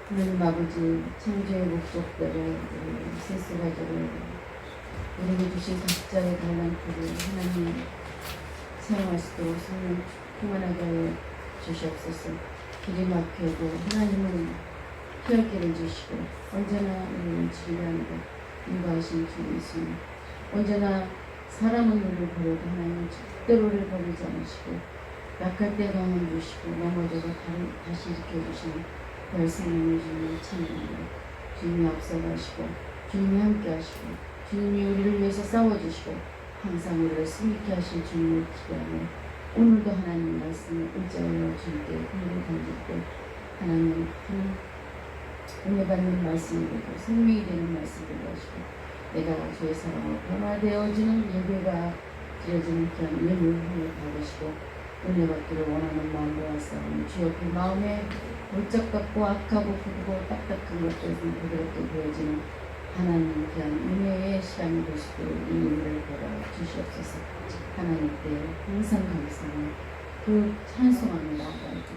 하나님 아버지, 창조의 목적대로 우리 세스 가족을 우리에게 주신 각자의 달란트를 하나님 사용할 수 있도록 성령 충만하게 하여 주시옵소서. 길이 막혀도 하나님은 피할 길을 주시고 언제나 우리를 진리하는 것 인도하신 주님 있습니다. 언제나 사람은 우리를 버려도 하나님은 절대로 우리를 버리지 않으시고 약할 때 강함 주시고 넘어져도 다시 일으켜주시는 별생명의 주님을 찬양합니다. 주님이 앞서가시고 주님이 함께 하시고 주님이 우리를 위해서 싸워주시고 항상 우리를 승리케 하실 주님을 기대하며 오늘도 하나님 말씀을 의지하여 주님께 힘을 던질 때 하나님 은혜 받는 말씀이 되고 생명이 되는 말씀이 되게 하시고 내가 주의 사랑으로 변화되어지는 예배가 드려지는 그런 예물을 받으시고 은혜 받기를 원하는 마음으로 싸우는 주여 그 마음에 골짝 같고 악하고 부르고 딱딱한 것들은 부드럽게 보여지는 하나님 귀한 은혜의 시간이 되시도록 이 은혜를 베어 주시옵소서. 하나님께 항상 감사하며 그 찬송하며 나아가죠.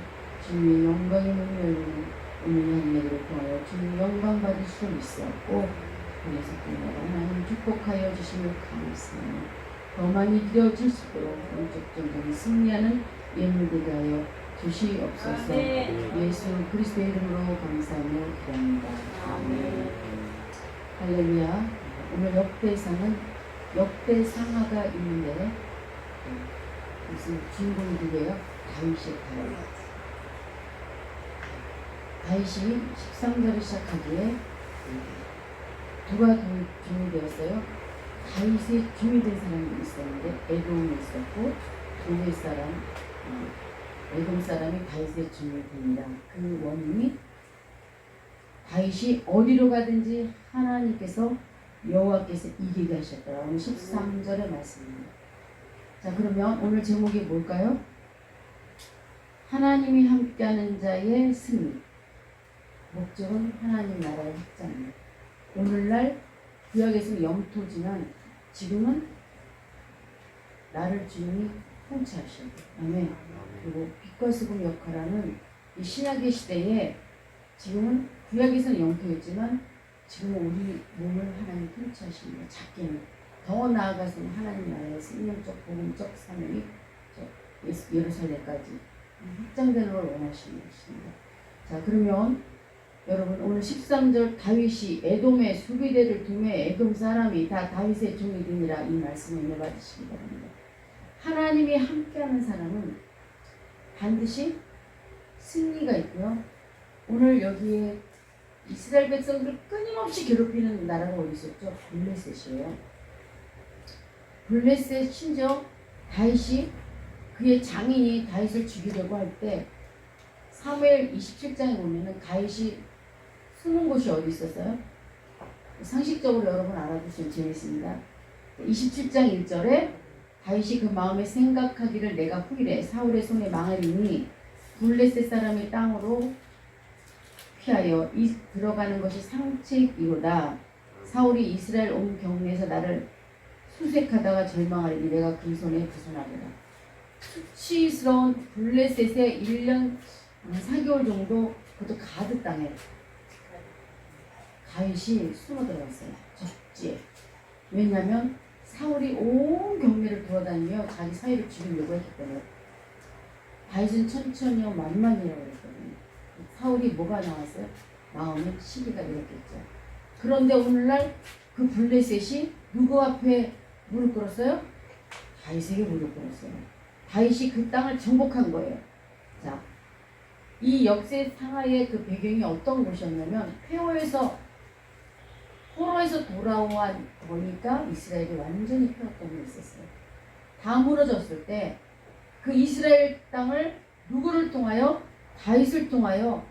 주님의 영광의 문이 열리는 은혜의 한례를 통하여 주님 영광 받을 수 있었고 그래서 그날에 하나님 축복하여 주시며 감사하며 더 많이 드려질 수 있도록 영적 전쟁에 승리하는 예물되게 하여 주시옵소서. 예수 그리스도의 이름으로 감사하며 기도합니다. 아멘. 할렐루야. 오늘 역대상은 역대상하가 있는데 무슨 주인공이 누구예요? 다윗이에요. 다윗이 13절을 시작하기에 누가 주인이 되었어요? 다윗의 주인이 된 사람이 있었는데 에돔이 있었고 도의 사람 에돔 사람이 다윗의 주인이 됩니다. 그 원인이 다윗이 어디로 가든지 하나님께서 여호와께서 이기게 하셨더라. 오늘 13절의 말씀입니다. 자, 그러면 오늘 제목이 뭘까요? 하나님이 함께하는 자의 승리. 목적은 하나님 나라의 확장입니다. 오늘날 구약에서는 영토지만 지금은 나를 주님이 통치하셔요. 아멘. 그리고 빛과 소금 역할하는 이 신약의 시대에 지금은 구약에서는 영토였지만 지금은 우리 몸을 하나님 통치하십니다. 작게는 더 나아가서는 하나님 나라의 생명적 복음적 사명이 예루살렘까지 확장되는 걸 원하시는 것입니다. 자, 그러면 여러분 오늘 13절 다윗이 에돔의 수비대를 두매 에돔 사람이 다 다윗의 종이 되니라 이 말씀을 은혜 받으시기 바랍니다. 하나님이 함께하는 사람은 반드시 승리가 있고요. 오늘 여기에 이스라엘 백성들 끊임없이 괴롭히는 나라가 어디 있었죠? 블레셋이에요. 블레셋 심지어 다윗이 그의 장인이 다윗을 죽이려고 할 때 사무엘 27장에 보면은 다윗이 숨은 곳이 어디 있었어요? 상식적으로 여러분 알아두시면 재밌습니다. 27장 1절에 다윗이 그 마음에 생각하기를 내가 후일에 사울의 손에 망하리니 블레셋 사람의 땅으로 피하여 들어가는 것이 상책이로다. 사울이 이스라엘 온 경내에서 나를 수색하다가 절망하리니 내가 그 손에 부순하리라. 수치스러운 블레셋에 1년 4개월 정도 그것도 가드 땅에 다윗이 숨어 들어갔어요. 적지에. 왜냐하면 사울이 온 경내를 돌아다니며 자기 사위를 죽이려고 했기 때문에. 다윗은 천천히요 만만이라고 그랬거든요. 사울이 뭐가 나왔어요? 마음에 시기가 이렇겠죠. 그런데 오늘날 그 블레셋이 누구 앞에 무릎 꿇었어요? 다윗에게 무릎 꿇었어요. 다윗이 그 땅을 정복한 거예요. 자, 이 역대 상하의 그 배경이 어떤 곳이었냐면 포로에서 돌아온 거니까 이스라엘이 완전히 패역감이 있었어요. 다 무너졌을 때 그 이스라엘 땅을 누구를 통하여? 다윗을 통하여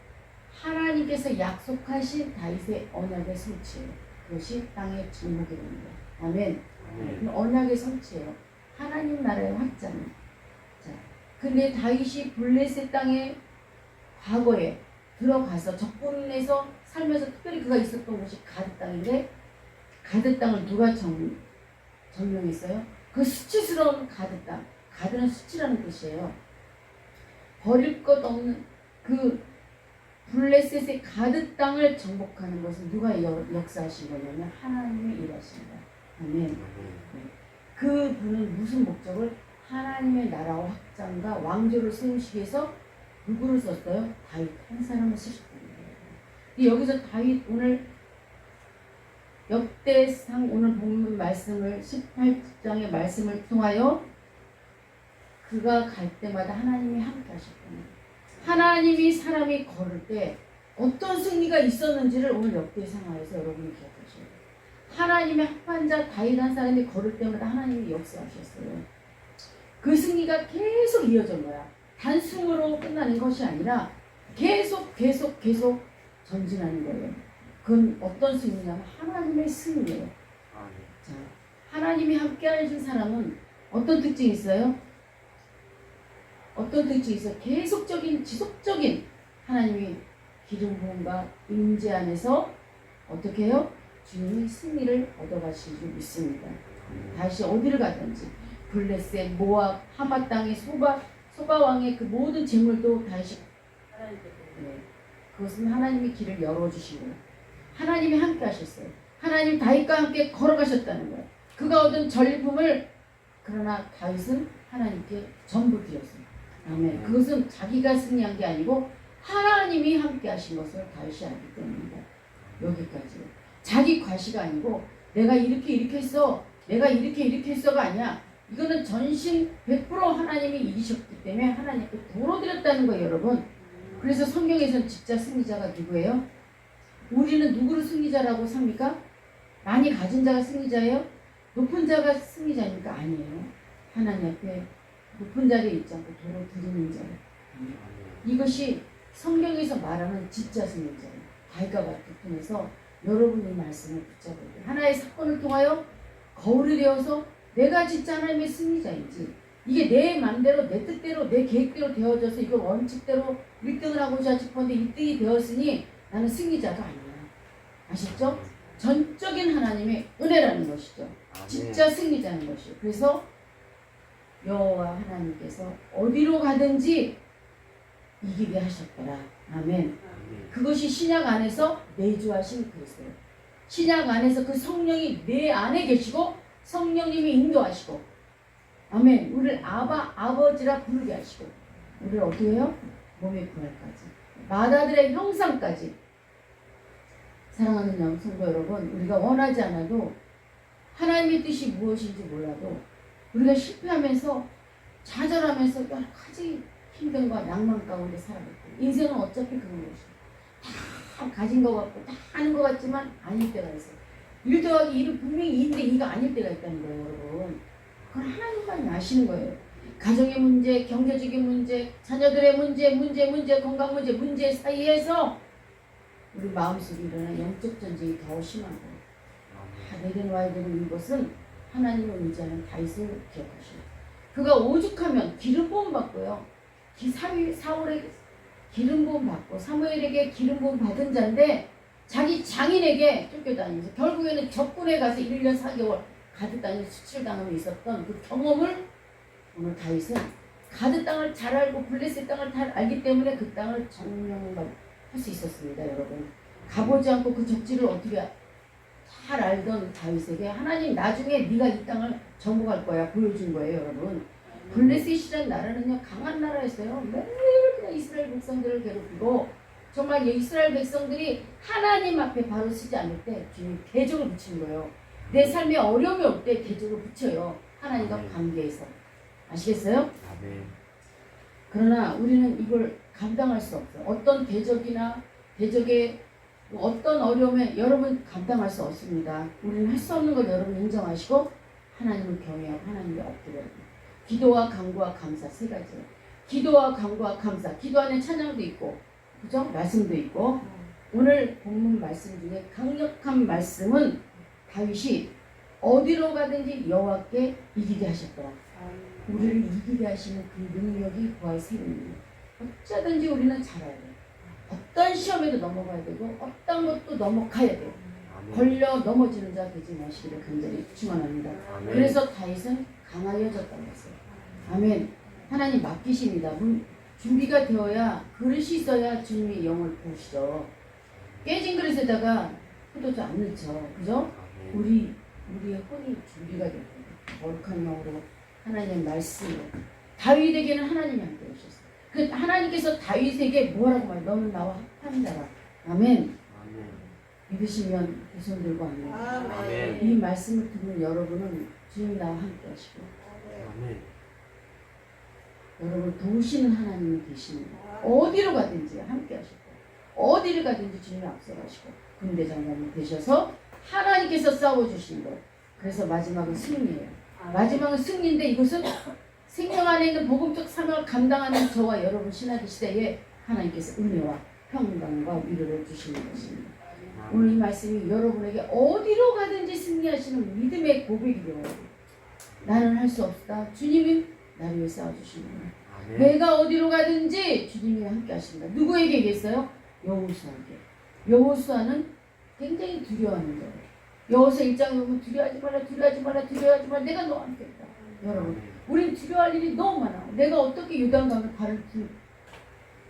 하나님께서 약속하신 다윗의 언약의 성취예요. 그것이 땅의 정복이 됩니다. 아멘. 언약의 성취예요. 하나님 나라의 확장. 자, 근데 다윗이 블레셋 땅에 과거에 들어가서 적군에서 살면서 특별히 그가 있었던 곳이 가드 땅인데 가드 땅을 누가 점령했어요? 그 수치스러운 가드 땅. 가드는 수치라는 뜻이에요. 버릴 것 없는 그 블레셋의 가득 땅을 정복하는 것은 누가 역사하신 거냐면 하나님의 일하십니다. 아멘. 네. 그분은 무슨 목적을 하나님의 나라와 확장과 왕조를 세우시기 위해서 누구를 썼어요? 다윗 한 사람을 쓰셨다는 거예요. 여기서 다윗 오늘 역대상 오늘 본문 말씀을 18장의 말씀을 통하여 그가 갈 때마다 하나님이 함께 하셨다는 거예요. 하나님이 사람이 걸을 때 어떤 승리가 있었는지를 오늘 역대상하에서 여러분이 기억하셔야 돼요. 하나님의 합판자 다윗 한 사람이 걸을 때마다 하나님이 역사하셨어요. 그 승리가 계속 이어진 거야. 단숨으로 끝나는 것이 아니라 계속 전진하는 거예요. 그건 어떤 승리냐면 하나님의 승리예요. 자, 하나님이 함께 하신 사람은 어떤 특징이 있어요? 어떤 특징이 있어요? 계속적인 지속적인 하나님이 기름 부음과 임재 안에서 어떻게 해요? 주님이 승리를 얻어가실 줄 믿습니다. 다시 어디를 가든지 블레셋, 모압, 하마 땅의 소바 왕의 그 모든 재물도 다시 하나님께 드려요. 그것은 하나님이 길을 열어주시고 하나님이 함께 하셨어요. 하나님 다윗과 함께 걸어가셨다는 거예요. 그가 얻은 전리품을 그러나 다윗은 하나님께 전부 드렸어요. 아멘. 그것은 자기가 승리한 게 아니고 하나님이 함께 하신 것을 다윗이 알기 때문입니다. 여기까지. 자기 과시가 아니고 내가 이렇게 했어. 내가 이렇게 했어가 아니야. 이거는 전신 100% 하나님이 이기셨기 때문에 하나님께 도로 드렸다는 거예요, 여러분. 그래서 성경에서는 진짜 승리자가 누구예요? 우리는 누구를 승리자라고 삽니까? 많이 가진 자가 승리자예요? 높은 자가 승리자입니까? 아니에요. 하나님 앞에 높은 자리에 있지 않고 도로 드리는 자예요. 이것이 성경에서 말하는 진짜 승리자예요. 다윗과 같은 통해서 여러분의 말씀을 붙잡아야 돼요. 하나의 사건을 통하여 거울이 되어서 내가 진짜 하나님의 승리자인지 이게 내 맘대로 내 뜻대로 내 계획대로 되어져서 이거 원칙대로 1등을 하고자 싶었는데 1등이 되었으니 나는 승리자가 아니야. 아셨죠? 전적인 하나님의 은혜라는 것이죠. 진짜 승리자는 것이요. 그래서 여호와 하나님께서 어디로 가든지 이기게 하셨더라. 아멘. 그것이 신약 안에서 내주하신 그리스도예요. 신약 안에서 그 성령이 내 안에 계시고 성령님이 인도하시고 아멘. 우리를 아버지라 부르게 하시고 우리를 어떻게 해요? 몸의 부활까지 맏아들의 형상까지. 사랑하는 성도 여러분, 우리가 원하지 않아도 하나님의 뜻이 무엇인지 몰라도 우리가 실패하면서 좌절하면서 여러 가지 힘듦과 낭만 가운데 살아가고 인생은 어차피 그런 것이에요. 다 가진 것 같고 다 아는 것 같지만 아닐 때가 있어요. 1 더하기 1은 분명히 2인데 2가 아닐 때가 있다는 거예요, 여러분. 그건 하나님만이 아시는 거예요. 가정의 문제, 경제적인 문제, 자녀들의 문제, 건강 문제 사이에서 우리 마음속에 일어나는 영적 전쟁이 더 심한 거예요. 다 내려놔야 되는 이것은 하나님을 의지하는 다윗을 기억하시고 그가 오죽하면 기름 부음 받고요. 사울의 기름 부음 받고 사무엘에게 기름 부음 받은 자인데 자기 장인에게 쫓겨다니면서 결국에는 적군에 가서 1년 4개월 가드 땅에 수출당함에 있었던 그 경험을 오늘 다윗은 가드 땅을 잘 알고 블레셋 땅을 잘 알기 때문에 그 땅을 정령할 수 있었습니다. 여러분 가보지 않고 그 적지를 어떻게 잘 알던 다윗에게 하나님 나중에 네가 이 땅을 정복할 거야 보여준 거예요. 여러분 블레셋이라는 나라는요 강한 나라였어요. 매일 그냥 이스라엘 백성들을 괴롭히고 정말 이스라엘 백성들이 하나님 앞에 바로 서지 않을 때 주님 대적을 붙이는 거예요. 내 삶에 어려움이 올 때 대적을 붙여요. 하나님과 관계에서. 아시겠어요? 그러나 우리는 이걸 감당할 수 없어요. 어떤 대적의 어떤 어려움에 여러분 감당할 수 없습니다. 우리는 할 수 없는 걸 여러분 인정하시고 하나님을 경외하고 하나님께 엎드려요. 기도와 간구와 감사 세 가지예요. 기도와 간구와 감사. 기도 안에 찬양도 있고 그죠? 말씀도 있고 오늘 본문 말씀 중에 강력한 말씀은 다윗이 어디로 가든지 여호와께 이기게 하셨더라. 우리를 이기게 하시는 그 능력이 구하의 셈입니다. 어쩌든지 우리는 잘해야 돼요. 어떤 시험에도 넘어가야 되고 어떤 것도 넘어가야 돼요. 걸려 넘어지는 자 되지 마시기를 간절히 축원합니다. 그래서 다윗은 강하여졌다고 했어요. 아멘. 하나님 맡기십니다. 준비가 되어야 그릇이 있어야 주님의 영을 부으시죠. 깨진 그릇에다가 포도주 안 넣죠. 그죠? 우리의 혼이 준비가 되고 거룩한 영으로 하나님의 말씀으로 다윗에게는 하나님이 함께 오셨어요. 그 하나님께서 다윗에게 뭐라고 말해요? 너는 나와 합한 자라. 아멘. 믿으시면 두 손 들고 아멘. 아멘. 이 말씀을 듣는 여러분은 주님 나와 함께 하시고 여러분 도우시는 하나님이 계십니다. 어디로 가든지 함께 하시고 어디를 가든지 주님이 앞서가시고 군대 장관이 되셔서 하나님께서 싸워주신 것. 그래서 마지막은 승리예요. 마지막은 승리인데 이것은 생명 안에 있는 복음적 사명을 감당하는 저와 여러분 신학의 시대에 하나님께서 은혜와 평강과 위로를 주시는 것입니다. 오늘 이 말씀이 여러분에게 어디로 가든지 승리하시는 믿음의 고백이 되어요. 나는 할 수 없다. 주님이 나를 위해 싸워주십니다. 내가 어디로 가든지 주님이 함께 하십니다. 누구에게 얘기했어요? 여호수아에게. 여호수아는 굉장히 두려워하는 거예요. 여호수아 1장에 보면 두려워하지 말라, 두려워하지 말라, 두려워하지 말라. 내가 너와 함께 있다. 여러분, 우린 두려워할 일이 너무 많아. 내가 어떻게 요단강을 발을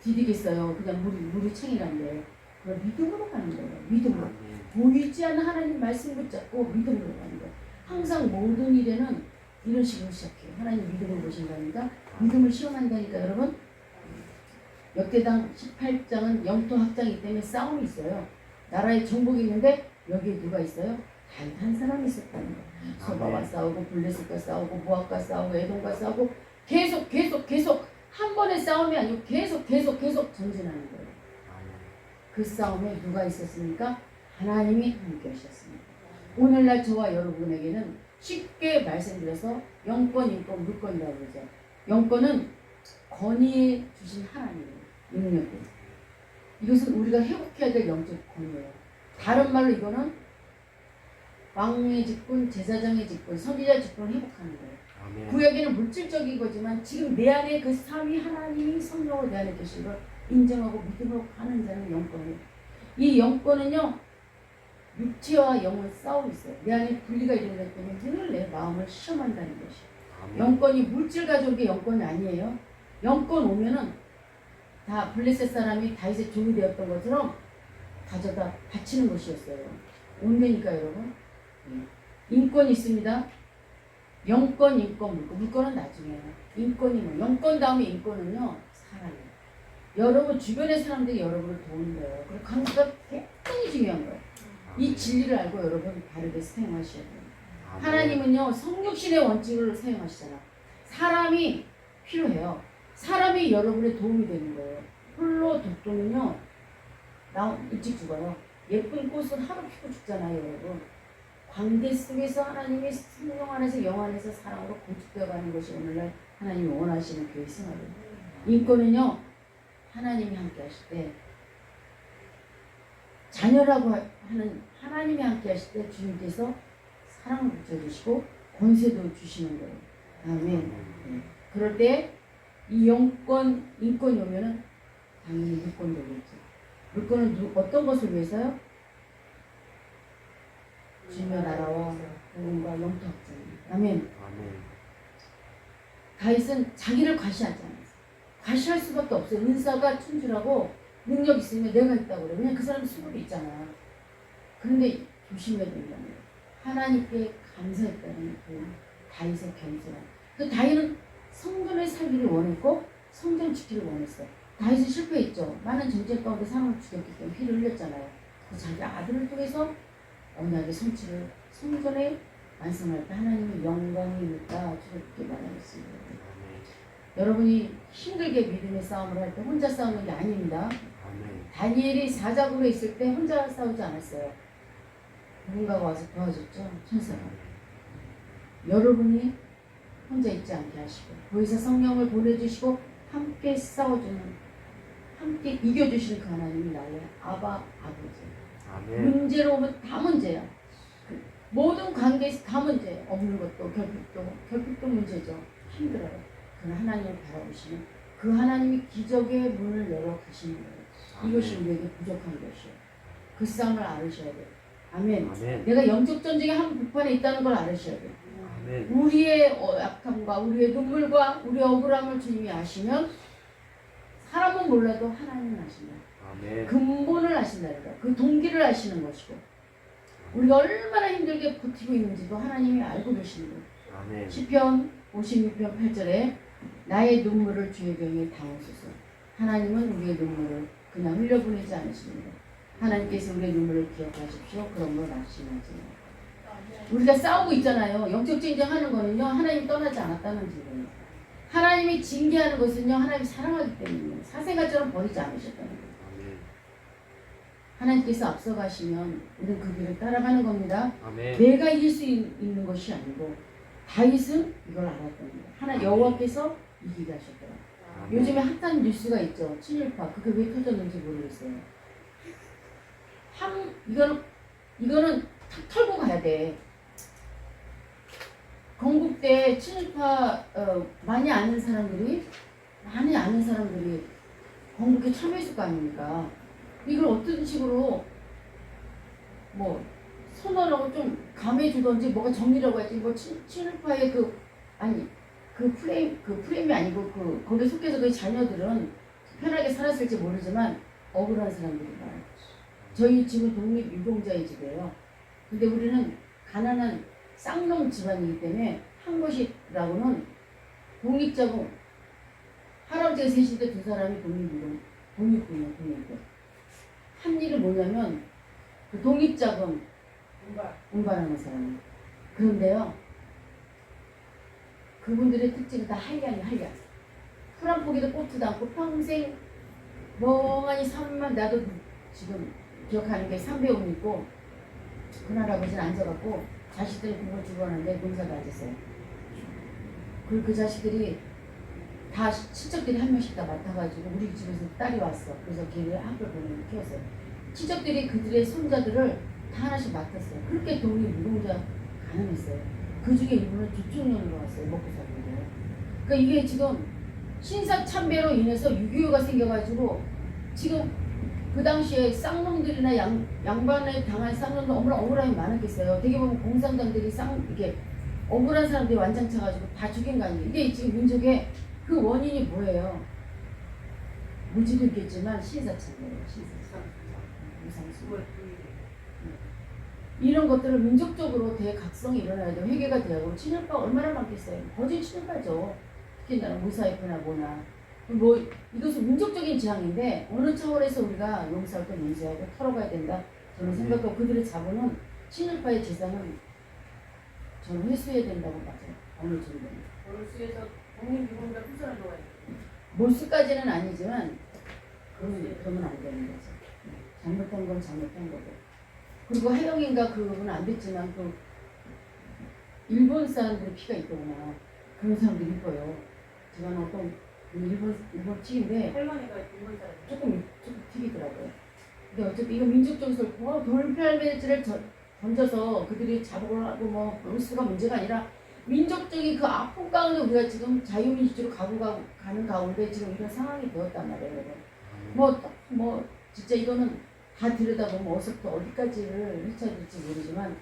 디디겠어요. 그냥 물이 챙이란데. 그걸 믿음으로 가는 거예요. 믿음으로. 보이지 않는 하나님 말씀 붙잡고 믿음으로 가는 거예요. 항상 모든 일에는 이런 식으로 시작해요. 하나님 믿음을 보신다니까. 믿음을 시험한다니까 여러분. 역대당 18장은 영토 확장이기 때문에 싸움이 있어요. 나라에 정복이 있는데 여기에 누가 있어요? 다윗 한 사람이 있었다는 거예요. 소바와 싸우고 블레셋과 싸우고 모압과 싸우고 에돔과 싸우고 계속 한 번의 싸움이 아니고 계속 전진하는 거예요. 그 싸움에 누가 있었습니까? 하나님이 함께 하셨습니다. 오늘날 저와 여러분에게는 쉽게 말씀드려서 영권, 인권, 물권이라고 그러죠. 영권은 권위에 주신 하나님이에요. 능력이. 이것은 우리가 회복해야 될 영적 권위예요. 다른 말로 이거는 왕의 직분, 제사장의 직분, 선지자 직분을 회복하는 거예요. 구약에는 물질적인 거지만 지금 내 안에 그 삼위 하나님이 성령으로 내 안에 계신 걸 인정하고 믿음으로 가는 자는 영권이에요. 이 영권은요, 육체와 영은 싸움이 있어요. 내 안에 분리가 일어나기 때문에 늘 내 마음을 시험한다는 것이에요. 영권이 물질 가져온 게 영권이 아니에요. 영권 오면은 다 블레셋 사람이 다윗의 종이 되었던 것처럼 가져다 바치는 것이었어요. 온대니까 여러분. 인권이 있습니다. 영권, 인권, 물권. 물권은 나중에요. 인권이 뭐 영권 다음에 인권은요, 사랑이에요. 여러분 주변의 사람들이 여러분을 도우는 거예요. 그리고 관계가 굉장히 중요한 거예요. 이 진리를 알고 여러분 바르게 사용하셔야 돼요. 하나님은요, 성육신의 원칙을 사용하시잖아. 사람이 필요해요. 사람이 여러분의 도움이 되는 거예요. 홀로 독종은요, 나 일찍 죽어요. 예쁜 꽃은 하루 피고 죽잖아요, 여러분. 관계 속에서 하나님의 성령 안에서 영 안에서 사랑으로 건축되어 가는 것이 오늘날 하나님이 원하시는 교회 생활이에요. 인권은요, 하나님이 함께 하실 때, 자녀라고 하는 하나님이 함께 하실 때 주님께서 사랑을 붙여주시고 권세도 주시는 거예요. 아멘. 네. 그럴 때 이 영권, 인권이 오면은 당연히 물권도 오겠죠. 물권은 어떤 것을 위해서요? 주님의 나라와 복음과 영토 확장입니다. 아멘. 다윗은 자기를 과시하지 않았어요. 과시할 수밖에 없어요. 은사가 충실하고 능력 있으면 내가 있다고 그래요. 그냥 그 사람 수급이 있잖아. 그런데 조심해야 된다는 거예요. 하나님께 감사했다는 그 다윗의 겸손함. 그 다윗은 성전에 살기를 원했고 성전 지키를 원했어요. 다윗은 실패했죠. 많은 전쟁 가운데 사람을 죽였기 때문에 피를 흘렸잖아요. 자기 아들을 통해서 언약의 성취를 성전에 완성할 때 하나님의 영광이 있다. 그렇게 말하겠습니다. 여러분이 힘들게 믿음의 싸움을 할 때 혼자 싸우는 게 아닙니다. 다니엘이 사자굴에 있을 때 혼자 싸우지 않았어요. 누군가가 와서 도와줬죠. 천사가. 여러분이 혼자 있지 않게 하시고 거기서 성령을 보내주시고 함께 싸워주는, 함께 이겨주시는 그 하나님이 나의 아바 아버지. 문제로 오면 다 문제야. 모든 관계에서 다 문제. 없는 것도 결핍도 문제죠. 힘들어요. 그러나 하나님을 바라보시면 그 하나님이 기적의 문을 열어 가시는 거예요. 이것이 우리에게 부족한 것이에요. 그 싸움을 알으셔야 돼요. 아멘. 내가 영적 전쟁의 한 부판에 있다는 걸 알으셔야 돼요. 우리의 약함과 우리의 눈물과 우리의 억울함을 주님이 아시면 사람은 몰라도 하나님은 아신다. 아멘. 근본을 아신다니까. 그 동기를 아시는 것이고 우리가 얼마나 힘들게 버티고 있는지도 하나님이 알고 계시는 거예요. 아멘. 시편 56편 8절에 나의 눈물을 주의 병에 담으소서. 하나님은 우리의 눈물을 그냥 흘려보내지 않으십니다. 하나님께서 우리의 눈물을 기억하십시오. 그런 걸 낙심하지. 우리가 싸우고 있잖아요. 영적 전쟁하는 거는요, 하나님이 떠나지 않았다는 증거예요. 하나님이 징계하는 것은요, 하나님이 사랑하기 때문이에요. 사생아처럼 버리지 않으셨다는 거예요. 하나님께서 앞서가시면 우리는 그 길을 따라가는 겁니다. 아멘. 내가 이길 수 있는 것이 아니고 다윗은 이걸 알았답니다. 하나 여호와께서 이기게 하셨더라. 요즘에 핫한 뉴스가 있죠. 친일파. 그게 왜 터졌는지 모르겠어요. 이거는 탁 털고 가야 돼. 건국때 친일파 많이 아는 사람들이 건국에 참여했을 거 아닙니까? 이걸 어떤 식으로 뭐 선언하고 좀 감해주던지 뭐가 정리라고 하지 뭐 친일파의 그 프레임이 아니고 거기에 속해서 그 자녀들은 편하게 살았을지 모르지만 억울한 사람들이 많아요. 저희 집은 독립유공자의 집이에요. 근데 우리는 가난한 쌍놈 집안이기 때문에 한 것이라고는 독립자금 할아버지가 셋인데 두 사람이 독립군이에요. 한 일은 뭐냐면 그 독립자금 운반하는 사람. 그런데요, 그분들의 특징은 다 한량. 풀 한 포기도 꽂지도 않고 평생 멍하니 삶만. 나도 지금 기억하는 게 삼배옥 있고 그날아버지는 앉아갖고 자식들이 공부 주고 하는데 농사도 앉았어요. 그리고 그 자식들이 다 친척들이 한 명씩 다 맡아가지고 우리 집에서 딸이 왔어. 그래서 걔를 학교를 보내고 키웠어요. 친척들이 그들의 손자들을 다 하나씩 맡았어요. 그렇게 독립유공자 가능했어요. 그 중에 일부는 조총련으로 왔어요. 먹고 살고. 그러니까 이게 지금 신사참배로 인해서 6.25가 생겨가지고 지금 그 당시에 쌍놈들이나 양반에 당한 쌍놈들 얼마나 억울함이 많았겠어요. 되게 보면 공산당들이 이게 억울한 사람들이 완장 차가지고 다 죽인 거 아니에요. 이게 지금 민족의 그 원인이 뭐예요? 무지도 있겠지만 신사참배예요. 이런 것들을 민족적으로 대각성이 일어나야 돼요. 회개가 돼야 하고. 친일파 얼마나 많겠어요. 거진 친일파죠. 특히 나는 무사이프나 뭐나. 이것은 민족적인 지향인데 어느 차원에서 우리가 용서할 건 용서하고 털어가야 된다. 저는 생각하고 그들의 자본은 친일파의 재산은 저는 회수해야 된다고 봐요. 어느 정도는. 몰수에서 독립유공자 후손을 놓아야 돼. 몰수까지는 아니지만 그러면 안 되는 거죠. 잘못한 건 잘못한 거고. 그리고 하영인가 그건 안 됐지만 그 일본 사람들의 피가 있더구나. 그런 사람들이 이뻐요. 제가 어떤 일본 튀인데 할머니가 일본 사람. 조금 튀기더라고요. 근데 어차피 이거 민족적 설포 돌팔매질을 던져서 그들이 자복을 하고 뭐 로스가 문제가 아니라 민족적인 그 아픔 가운데 우리가 지금 자유민주주의로 가는 가운데 지금 이런 상황이 되었단 말이에요. 뭐 진짜 이거는 다 들여다보면 어디서부터 어디까지를 해쳐야 될지 모르지만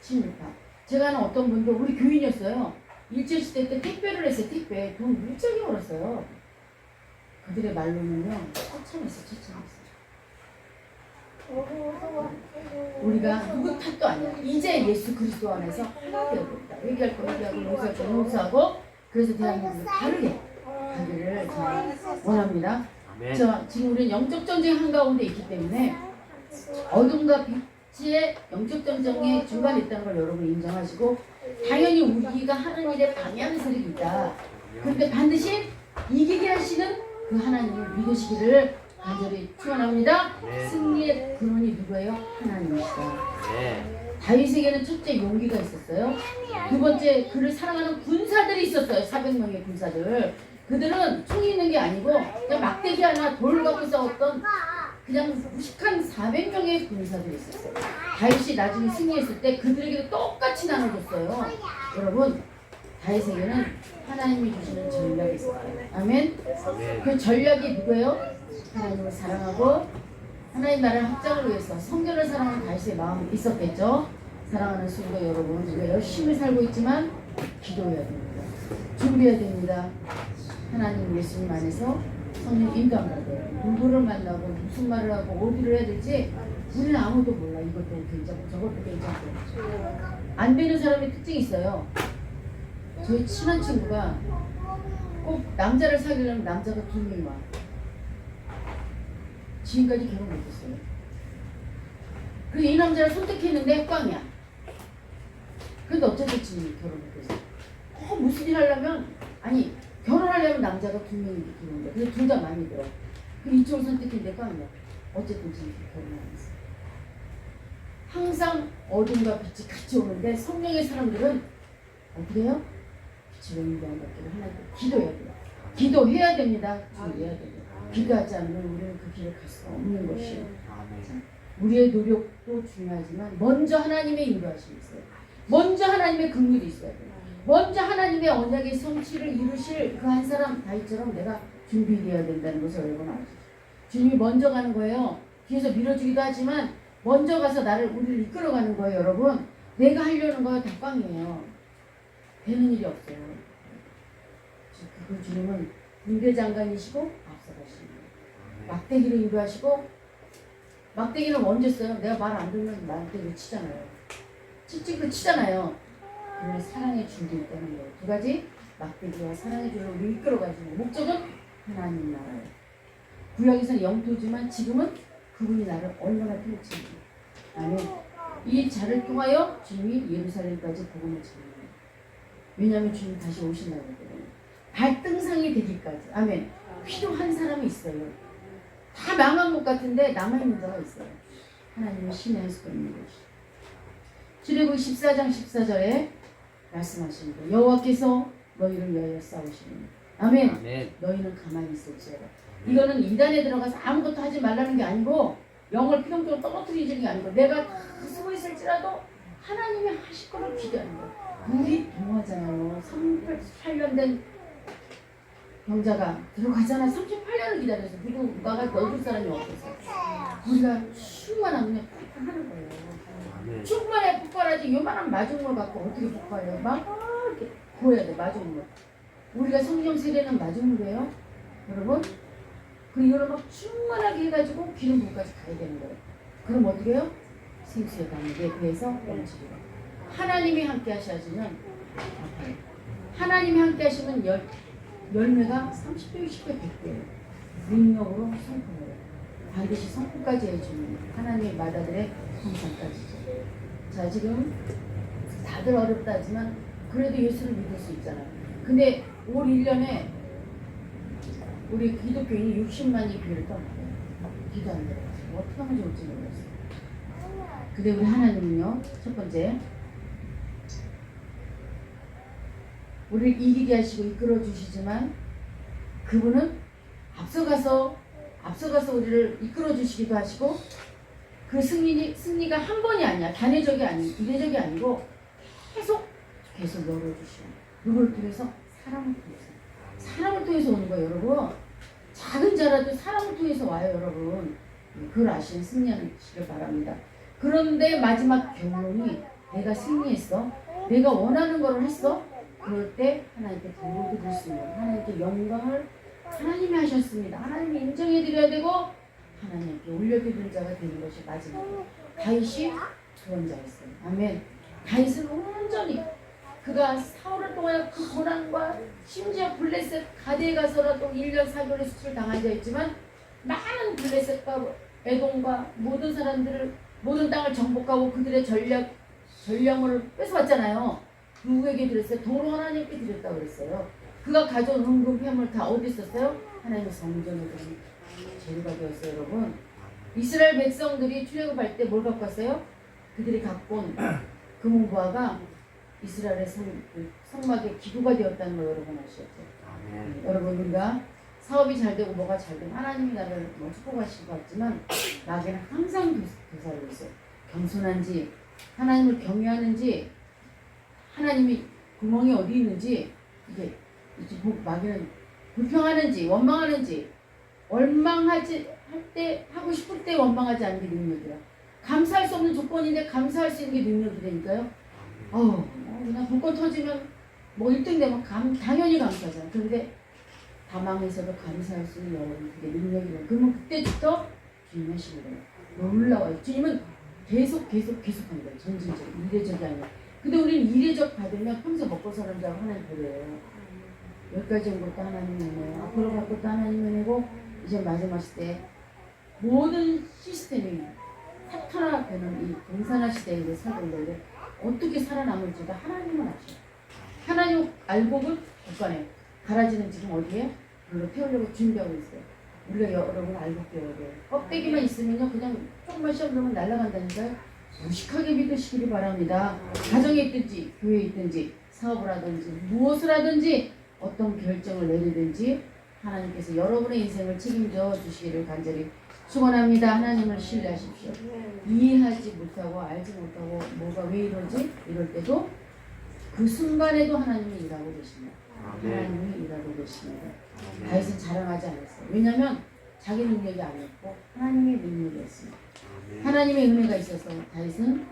친일파. 제가 아는 어떤 분도 우리 교인이었어요. 일제시대 때 택배를 했어요. 택배. 돈 무지하게 벌었어요. 그들의 말로는요. 처참했어. 우리가 누구 탓도 아니야. 이제 예수 그리스도 안에서 하나 되어버린다. 얘기할 거 얘기하고 용서할 거 용서하고 그래서 대한민국을 다르게 가기를 저는 원합니다. 지금 우리는 영적 전쟁 한가운데 있기 때문에 어둠과 빛의 영적 전쟁의 중간에 있다는 걸 여러분 인정하시고 당연히 우리가 하는 일에 방해하는 세력이 있다. 그런데 반드시 이기게 하시는 그 하나님을 믿으시기를 간절히 축원합니다. 승리의 근원이 누구예요? 하나님이시다. 다윗에게는 첫째 용기가 있었어요. 두 번째 그를 사랑하는 군사들이 있었어요. 400명의 군사들. 그들은 총이 있는 게 아니고 그냥 막대기 하나 돌 갖고 싸웠던 그냥 무식한 400명의 군사들이 있었어요. 다윗이 나중에 승리했을 때 그들에게도 똑같이 나눠줬어요. 여러분, 다윗에게는 하나님이 주시는 전략이 있었어요. 아멘? 그 전략이 누구예요? 하나님을 사랑하고 하나님 나라의 확장을 위해서 성전을 사랑하는 다윗의 마음이 있었겠죠. 사랑하는 성도 여러분, 우리가 열심히 살고 있지만 기도해야 됩니다. 준비해야 됩니다. 하나님 예수님 안에서 성령 인감받아요. 누구를 만나고 무슨 말을 하고 어디를 해야 될지 우리는 아무도 몰라. 이것도 괜찮고 저것도 괜찮고. 안 되는 사람의 특징이 있어요. 저희 친한 친구가 꼭 남자를 사귀려면 남자가 2명이 와. 지금까지 결혼 못했어요. 그리고 이 남자를 선택했는데 꽝이야. 근데 어쨌든 결혼 못했어. 무슨 일 하려면 아니 결혼하려면 남자가 2명이 들어온다. 근데 둘 다 마음에 들어. 그럼 이쪽을 선택했는데 꽝이야. 어쨌든 지금 결혼 안 했어. 항상 어둠과 빛이 같이 오는데 성령의 사람들은 어떻게 해요? 빛이 영광 받기를 하나님께 기도해야 돼요. 기도해야 됩니다. 기도해야 돼요. 기도하지 않으면 우리는 그 길을 갈 수 없는 것이에요. 우리의 노력도 중요하지만 먼저 하나님의 인도하심이 있어요. 먼저 하나님의 긍휼이 있어야 돼요. 먼저 하나님의 언약의 성취를 이루실 그 한 사람 다윗처럼 내가 준비되어야 된다는 것을 여러분 아시죠? 주님이 먼저 가는 거예요. 뒤에서 밀어주기도 하지만 먼저 가서 우리를 이끌어가는 거예요. 여러분 내가 하려는 거 다 꽝이에요. 되는 일이 없어요. 그 주님은 군대장관이시고 앞서가시는 거예요. 막대기를 인도하시고 막대기는 언제 써요? 내가 말 안 들으면 막대기를 치잖아요. 칙칙도 치잖아요. 그러면 사랑의 줄도 있다는 거예요. 두 가지 막대기와 사랑의 줄로 우리 이끌어가시는 목적은 하나님 나라예요. 구약에서는 영토지만 지금은 그분이 나를 얼마나 펼치는지. 아멘. 이 자를 통하여 주님이 예루살렘까지 복음을 전해요. 왜냐하면 주님 다시 오신다고 했거든요. 발등상이 되기까지. 아멘. 필요한 사람이 있어요. 다 망한 것 같은데 남아있는 자가 있어요. 하나님은 신의 한 수가 있는 것이. 출애굽 14장 14절에 말씀하십니다. 여호와께서 너희를 위하여 싸우시니 아멘. 아멘. 너희는 가만히 있을지어다. 이거는 이단에 들어가서 아무것도 하지 말라는 게 아니고 영을 피동적으로 떨어뜨리는 게 아니고 내가 다 쓰고 있을지라도 하나님이 하실 거를 기대하는 거예요. 우리 동화잖아요. 38년 된 병자가 들어가잖아. 38년을 기다려서 누가가 넣어줄 사람이 없어서 우리가 충만한 그냥 폭발하는 거예요. 충만해 폭발하지. 요만한 마중물 갖고 어떻게 폭발해요? 막 이렇게 보여야 돼. 마중물. 우리가 성령 세례는 마중물이에요. 여러분. 그리고 이거를 막 충만하게 해가지고 기름 부까지 가야 되는 거예요. 그럼 어떻게 해요? 생수에 담는데 그래서 넘치리라. 하나님이 함께 하시면 아파요. 하나님이 함께 하시면 열매가 30배, 10배, 100배예요. 능력으로 성품을 반드시 성품까지 해주는 하나님의 마다들의 형상까지죠. 자, 지금 다들 어렵다 하지만 그래도 예수를 믿을 수 있잖아요. 근데 올 1년에 우리 기독교인이 60만이 교회를 떠나요. 기도 안 들어가요. 어떻게 하면 좋을지 모르겠어요. 근데 우리 하나님은요, 첫 번째 우리를 이기게 하시고 이끌어 주시지만 그분은 앞서가서 우리를 이끌어 주시기도 하시고 그 승리가 한 번이 아니야. 단회적이 아니고 이례적이 아니고 계속 열어주시고 누구를 통해서? 사람을 통해서 오는 거예요. 여러분 작은 자라도 사람을 통해서 와요. 여러분 그걸 아시는 승리하시길 바랍니다. 그런데 마지막 결론이 내가 승리했어, 내가 원하는 걸 했어, 그럴 때 하나님께 돌을 드릴 수 있는, 하나님께 영광을 하나님이 하셨습니다. 하나님이 인정해드려야 되고 하나님께 올려드리는 자가 되는 것이 마지막이에요. 다윗이 그런 자였어요. 아멘. 다윗은 온전히 그가 사흘을 동안 그 고난과 심지어 블레셋 가데에 가서라도 1년 4개월의 수치를 당한 자였지만 많은 블레셋과 에돔과 모든 사람들을 모든 땅을 정복하고 그들의 전령을 뺏어왔잖아요. 누구에게 드렸어요? 도로 하나님께 드렸다고 그랬어요. 그가 가져온 은금 폐물 다 어디 있었어요? 하나님의 성전에 드린 재료가 되었어요. 여러분 이스라엘 백성들이 출애굽할 때 뭘 갖고 왔어요? 그들이 갖고 온 금은보화가 이스라엘의 성막의 기구가 되었다는 걸 여러분 아시죠? 여러분 우리가 사업이 잘 되고 뭐가 잘 되면 하나님이 나를 축복하실 것 같지만 나에게는 항상 교사하고 있어요. 겸손한지 하나님을 경외하는지 하나님이 구멍이 어디 있는지 이게 마귀는 불평하는지 원망하는지 원망하지 할 때 하고 싶을 때 원망하지 않는 게 능력이라. 감사할 수 없는 조건인데 감사할 수 있는 게 능력이라니까요. 그냥 불꽃 터지면 뭐 1등 되면 당연히 감사하잖아. 그런데 가망에서도 감사할 수 있는 여러분 그게 능력이에요. 그러면 그때부터 주님 하시는 거예요. 놀라워요. 주님은 계속 하는 거예요. 점진적 이례적이 아니라. 근데 우리는 이례적 받으면 평생 먹고 사는 줄 알고 하나님 그래요. 여기까지 온 것도 하나님 은혜요. 앞으로 갈 것도 하나님 은혜고 이제 마지막 시대에 모든 시스템이 타락되는 이 공산화 시대에 살고 있는데 어떻게 살아남을지도 하나님은 아셔요. 하나님 알고 본 국간에 가라지는 지금 어디에? 물로 태우려고 준비하고 있어요. 우리가 여러분 알고 배워야 돼요. 껍데기만 있으면요 그냥 조금만 시험 보면 날아간다니까요. 무식하게 믿으시기를 바랍니다. 가정에 있든지 교회에 있든지 사업을 하든지 무엇을 하든지 어떤 결정을 내리든지 하나님께서 여러분의 인생을 책임져 주시기를 간절히 축원합니다. 하나님을 신뢰하십시오. 이해하지 못하고 알지 못하고 뭐가 왜 이러지? 이럴 때도 그 순간에도 하나님이 일하고 계십니다. 하나님이 일하고 계십니다. 다윗은 자랑하지 않았어요. 왜냐하면 자기 능력이 아니었고 하나님의 능력이었습니다. 하나님의 은혜가 있어서 다윗은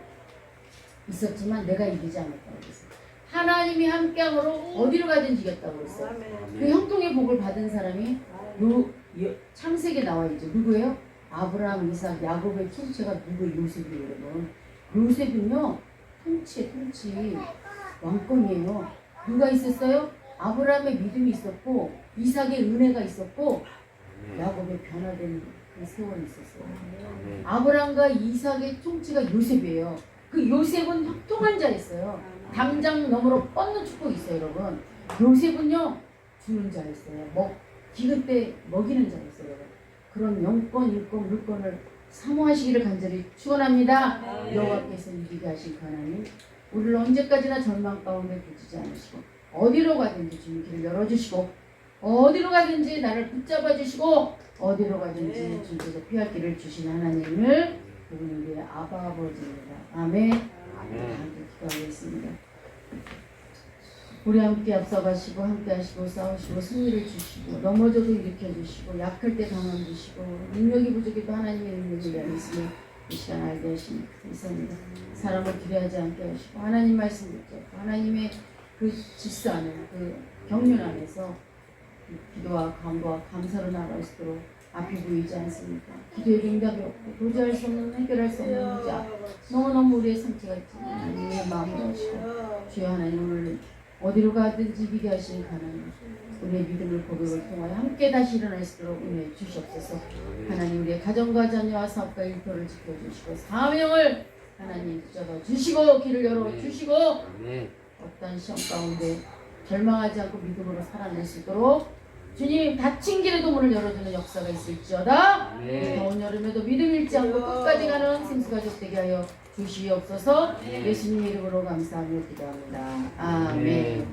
있었지만 내가 이기지 않았다고 그랬어요. 하나님이 함께함으로 어디로 가든지 이겼다고 그랬어요. 그 형통의 복을 받은 사람이 창세기에 나와 있죠. 누구예요? 아브라함, 이삭, 야곱의 통치가 누구? 요셉이에요. 여러분. 요셉은요 통치 왕권이에요. 누가 있었어요? 아브라함의 믿음이 있었고 이삭의 은혜가 있었고 야곱의 변화된 그 세월이 있었어요. 아브라함과 이삭의 통치가 요셉이에요. 그 요셉은 형통한 자였어요. 담장 너머로 뻗는 축복이 있어요. 여러분. 요셉은요 주는 자였어요. 기근 때 먹이는 자였어요. 여러분. 그런 영권, 일권, 물권을 사모하시기를 간절히 축원합니다. 여호와께서 이기게 하신 그 하나님 우리를 언제까지나 절망 가운데 두지 않으시고 어디로 가든지 주님 길을 열어주시고 어디로 가든지 나를 붙잡아 주시고 어디로 가든지 주님께서 피할 길을 주시는 하나님을 그분은 우리의 아바 아버지입니다. 아멘. 함께 기도하겠습니다. 우리 함께 앞서가시고 함께 하시고 싸우시고 승리를 주시고 넘어져도 일으켜주시고 약할 때 강함 주시고 능력이 부족해도 하나님의 능력을 위하였으니 이 시간 알게 하시니 감사합니다. 사람을 두려워하지 않게 하시고 하나님 말씀 붙잡고 하나님의 그 질서 안에 그 경륜 안에서 기도와 간구와 감사로 나아갈 수 있도록 앞이 보이지 않습니까? 기도에 응답이 없고 도저할 수 없는 해결할 수 없는 문제 너무너무 우리의 상처가 있지만 하나님의 마음을 하시고 주여 하나님을 어디로 가든지 비게 하시는 하나님 우리의 믿음을 고백을 통하여 함께 다시 일어날 수 있도록 은혜 주시옵소서. 하나님 우리의 가정과 자녀와 사업과 일터를 지켜주시고 사명을 하나님 붙잡아 주시고 길을 열어주시고 어떤 시험 가운데 절망하지 않고 믿음으로 살아낼 수 있도록 주님 닫힌 길에도 문을 열어주는 역사가 있을지어다. 더운 여름에도 믿음 잃지 않고 끝까지 가는 생수가족 되게 하여 주시옵소서. 예수님 이름으로 감사하며 기도합니다. 아멘.